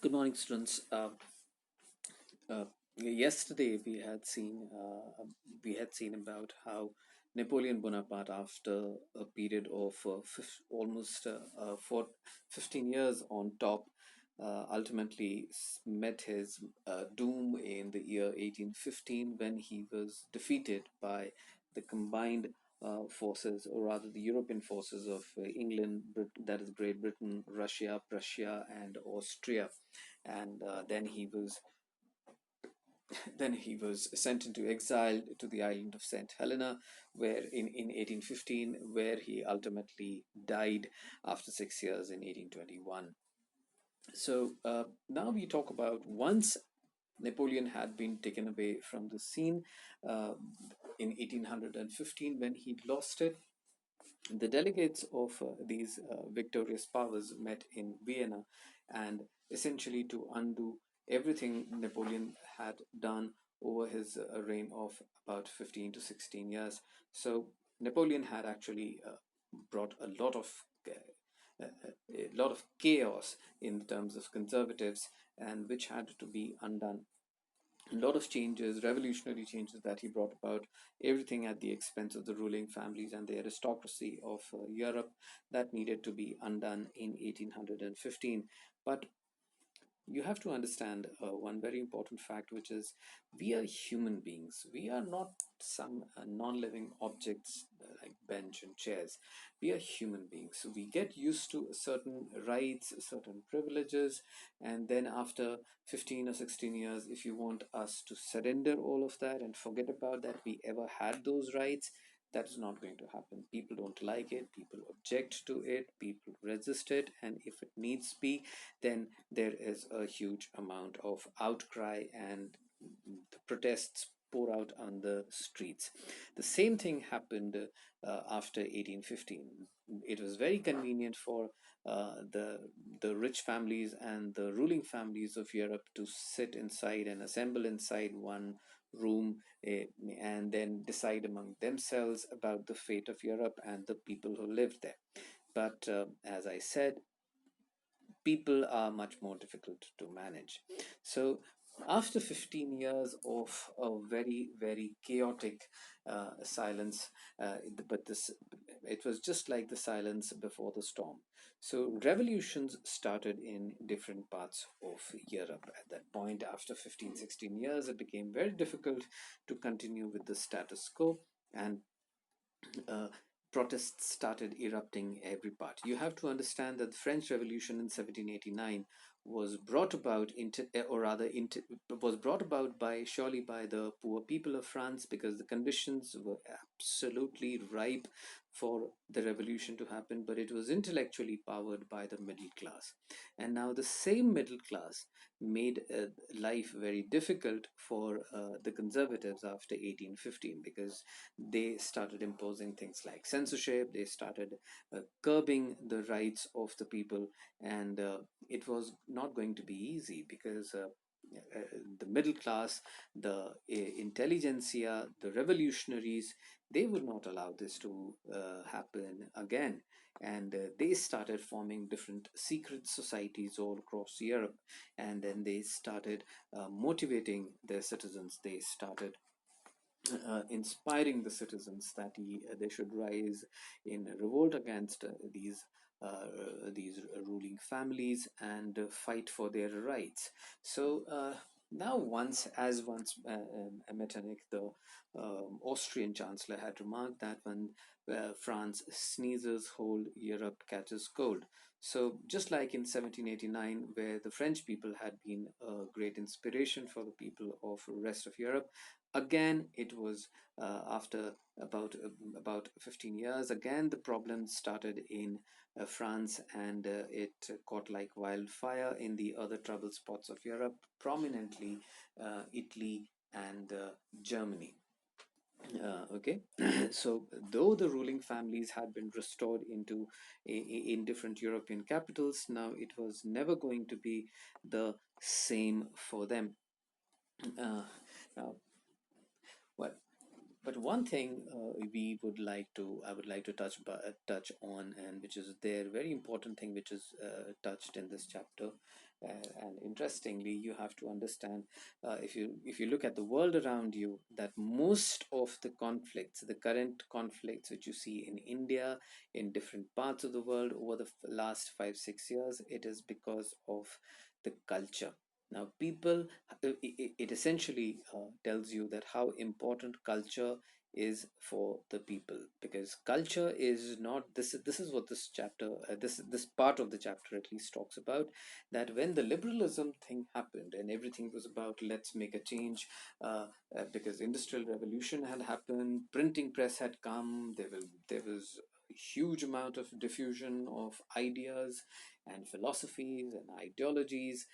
Good morning, students. Uh, Yesterday we had seen about how Napoleon Bonaparte, after a period of almost 15 years on top, ultimately met his doom in the year 1815 when he was defeated by the combined forces, or rather the European forces of England, that is Great Britain, Russia, Prussia, and Austria. And then he was sent into exile to the island of St. Helena, where in 1815, where he ultimately died after 6 years in 1821. So now we talk about once Napoleon had been taken away from the scene uh, in 1815 when he lost it. The delegates of these victorious powers met in Vienna, and essentially to undo everything Napoleon had done over his reign of about 15 to 16 years. So Napoleon had actually brought a lot of chaos in terms of conservatives, and which had to be undone. A lot of changes, revolutionary changes that he brought about, everything at the expense of the ruling families and the aristocracy of Europe, that needed to be undone in 1815. But you have to understand one very important fact, which is we are human beings. We are not some non-living objects like bench and chairs. We are human beings. So we get used to certain rights, certain privileges, and then after 15 or 16 years, if you want us to surrender all of that and forget about that we ever had those rights, that is not going to happen. People don't like it, people object to it, people resist it, and if it needs be, then there is a huge amount of outcry and the protests pour out on the streets. The same thing happened after 1815. It was very convenient for the rich families and the ruling families of Europe to sit inside and assemble inside one room, and then decide among themselves about the fate of Europe and the people who lived there. But as I said, people are much more difficult to manage. So after 15 years of a very, very chaotic silence, but this it was just like the silence before the storm. So revolutions started in different parts of Europe. At that point, after 15, 16 years, it became very difficult to continue with the status quo, and uh, protests started erupting every part. You have to understand that the French Revolution in 1789 was brought about was brought about by surely by the poor people of France, because the conditions were absolutely ripe for the revolution to happen, but it was intellectually powered by the middle class. And now the same middle class made life very difficult for the conservatives after 1815, because they started imposing things like censorship, they started curbing the rights of the people, and it was not going to be easy, because the middle class, the intelligentsia, the revolutionaries, they would not allow this to happen again. And they started forming different secret societies all across Europe, and then they started motivating their citizens. They started inspiring the citizens that they should rise in revolt against these ruling families and fight for their rights. So now, once Metternich, the Austrian chancellor, had remarked that when France sneezes, whole Europe catches cold. So just like in 1789, where the French people had been a great inspiration for the people of the rest of Europe, again it was after about 15 years, again the problem started in France, and it caught like wildfire in the other troubled spots of Europe, prominently Italy and Germany. Okay, so though the ruling families had been restored in different European capitals, now it was never going to be the same for them. uh, Now, well, but one thing I would like to touch on, and which is their very important thing, which is touched in this chapter, And interestingly, you have to understand, if you look at the world around you, that most of the conflicts, the current conflicts which you see in India, in different parts of the world over the last 5 6 years, it is because of the culture. Now, people, it essentially tells you that how important culture is for the people, because culture is not this. This is what this chapter, this part of the chapter at least talks about. That when the liberalism thing happened and everything was about let's make a change, because industrial revolution had happened, printing press had come, there was a huge amount of diffusion of ideas and philosophies and ideologies.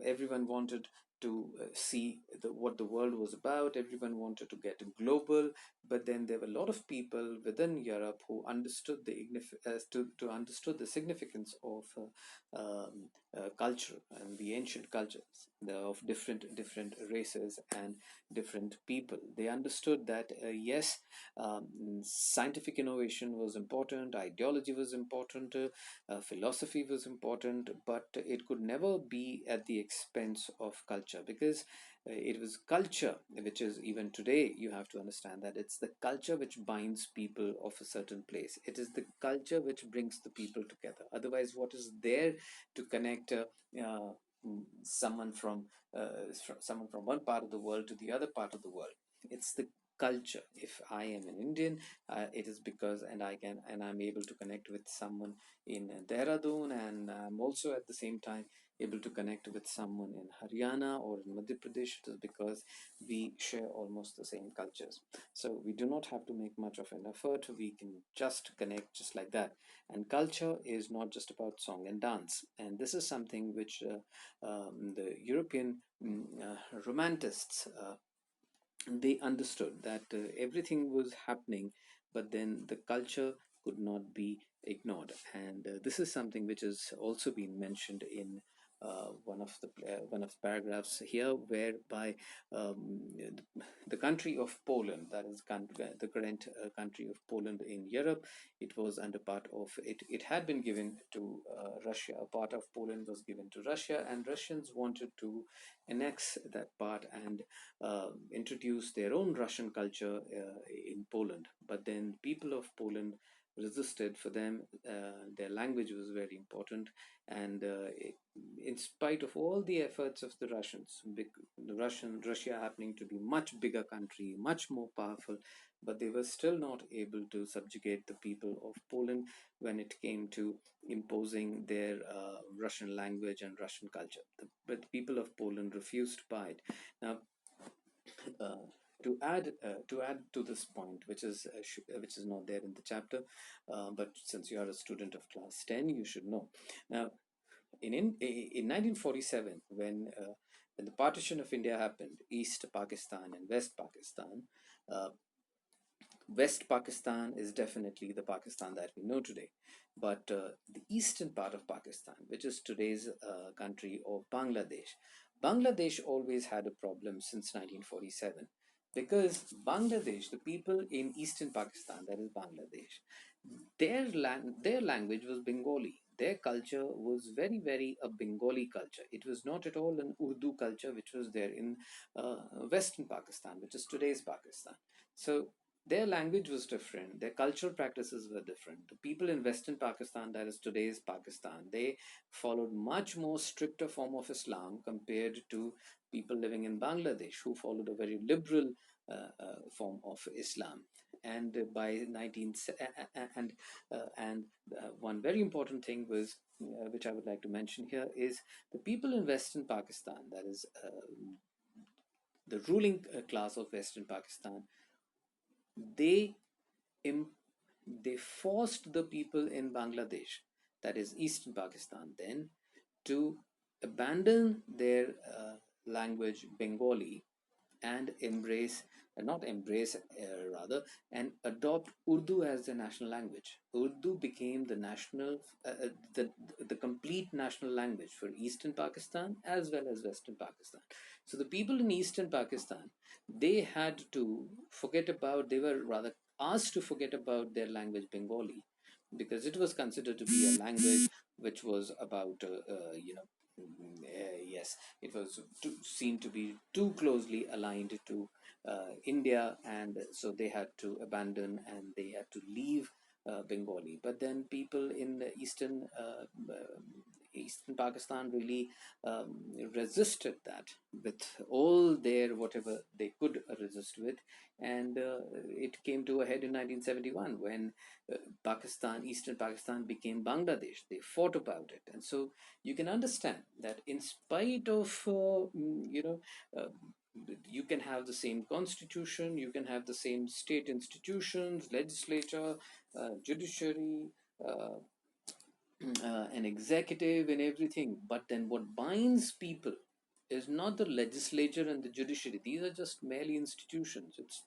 Everyone wanted to see what the world was about. Everyone wanted to get global, but then there were a lot of people within Europe who understood to understood the significance of culture and the ancient cultures of different races and different people. They understood that yes, scientific innovation was important, ideology was important, philosophy was important, but it could never be at the expense of culture, because it was culture which is, even today you have to understand that it's the culture which binds people of a certain place. It is the culture which brings the people together. Otherwise, what is there to connect uh, someone someone from one part of the world to the other part of the world? It's the culture. If I am an Indian, it is because, I'm able to connect with someone in Dehradun, and I'm also at the same time able to connect with someone in Haryana or in Madhya Pradesh. It is because we share almost the same cultures. So we do not have to make much of an effort. We can just connect just like that. And culture is not just about song and dance. And this is something which the European romanticists, they understood that everything was happening, but then the culture could not be ignored. And this is something which has also been mentioned in one of the paragraphs here, whereby the country of Poland, that is the current country of Poland in Europe, it was under part of it. It had been given to Russia. A part of Poland was given to Russia, and Russians wanted to annex that part and introduce their own Russian culture in Poland. But then people of Poland resisted. For them, their language was very important, and in spite of all the efforts of the Russians, Russia happening to be much bigger country, much more powerful, but they were still not able to subjugate the people of Poland when it came to imposing their Russian language and Russian culture. But the people of Poland refused to buy it. Now, uh, to add to this point, which is not there in the chapter, but since you are a student of class 10, you should know. Now, in 1947, when the partition of India happened, East Pakistan and West Pakistan, uh, West Pakistan is definitely the Pakistan that we know today. But the eastern part of Pakistan, which is today's country of Bangladesh, Bangladesh always had a problem since 1947, because Bangladesh, the people in eastern Pakistan, that is Bangladesh, their language was Bengali. Their culture was very, very a Bengali culture. It was not at all an Urdu culture, which was there in uh, Western Pakistan, which is today's Pakistan. So their language was different. Their cultural practices were different. The people in Western Pakistan, that is today's Pakistan, they followed much more stricter form of Islam compared to people living in Bangladesh, who followed a very liberal form of Islam. And by 19 and one very important thing was, which I would like to mention here, is the people in Western Pakistan, that is the ruling class of Western Pakistan, they im- they forced the people in Bangladesh, that is Eastern Pakistan, then to abandon their language Bengali and not embrace, rather, and adopt Urdu as the national language. Urdu became the the complete national language for Eastern Pakistan as well as Western Pakistan. So the people in Eastern Pakistan, they had to they were rather asked to forget about their language Bengali, because it was considered to be a language which was about, Yes, it was seen to be too closely aligned to India, and so they had to abandon and they had to leave Bengali. But then people in the eastern Pakistan really um, resisted that with all their whatever they could resist with, and it came to a head in 1971 when Eastern Pakistan became Bangladesh. They fought about it, and so you can understand that in spite of uh, you can have the same constitution, you can have the same state institutions, legislature, judiciary, uh, an executive and everything, but then what binds people is not the legislature and the judiciary. These are just merely institutions. It's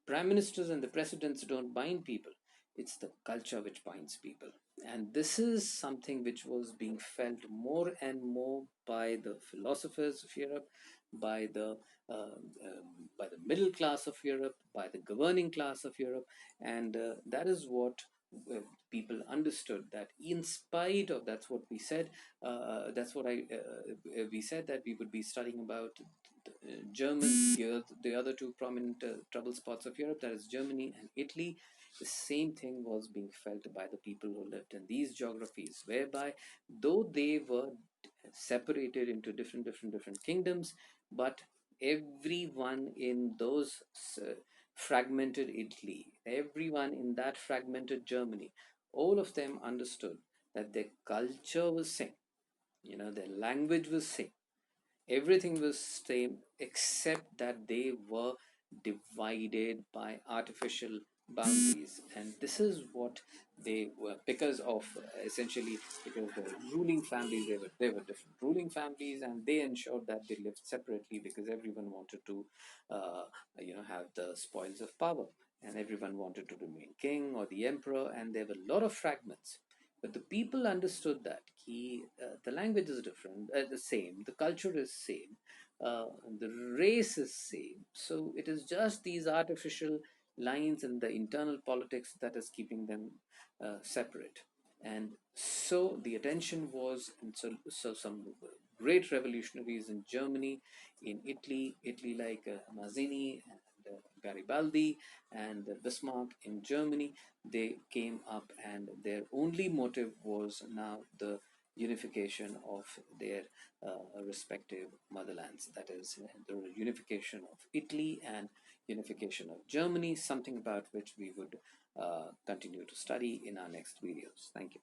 prime ministers and the presidents don't bind people. It's the culture which binds people. And this is something which was being felt more and more by the philosophers of Europe, by the by the middle class of Europe, by the governing class of Europe, and that is what uh, people understood, that in spite of, that's what we said, that's what I we said, that we would be studying about German, the other two prominent trouble spots of Europe, that is Germany and Italy. The same thing was being felt by the people who lived in these geographies, whereby though they were separated into different kingdoms, but everyone in those fragmented Italy, everyone in that fragmented Germany, all of them understood that their culture was same, their language was same, everything was same, except that they were divided by artificial boundaries. And this is what they were, because of essentially, because the ruling families, they were different ruling families, and they ensured that they lived separately because everyone wanted to uh, have the spoils of power, and everyone wanted to remain king or the emperor, and there were a lot of fragments. But the people understood that the language is different, the same, the culture is same, the race is same. So it is just these artificial lines and the internal politics that is keeping them separate. And so the attention was, and so some great revolutionaries in Germany, in Italy like Mazzini and Garibaldi and Bismarck in Germany, they came up, and their only motive was now the unification of their respective motherlands. That is, the unification of Italy and unification of Germany, something about which we would continue to study in our next videos. Thank you.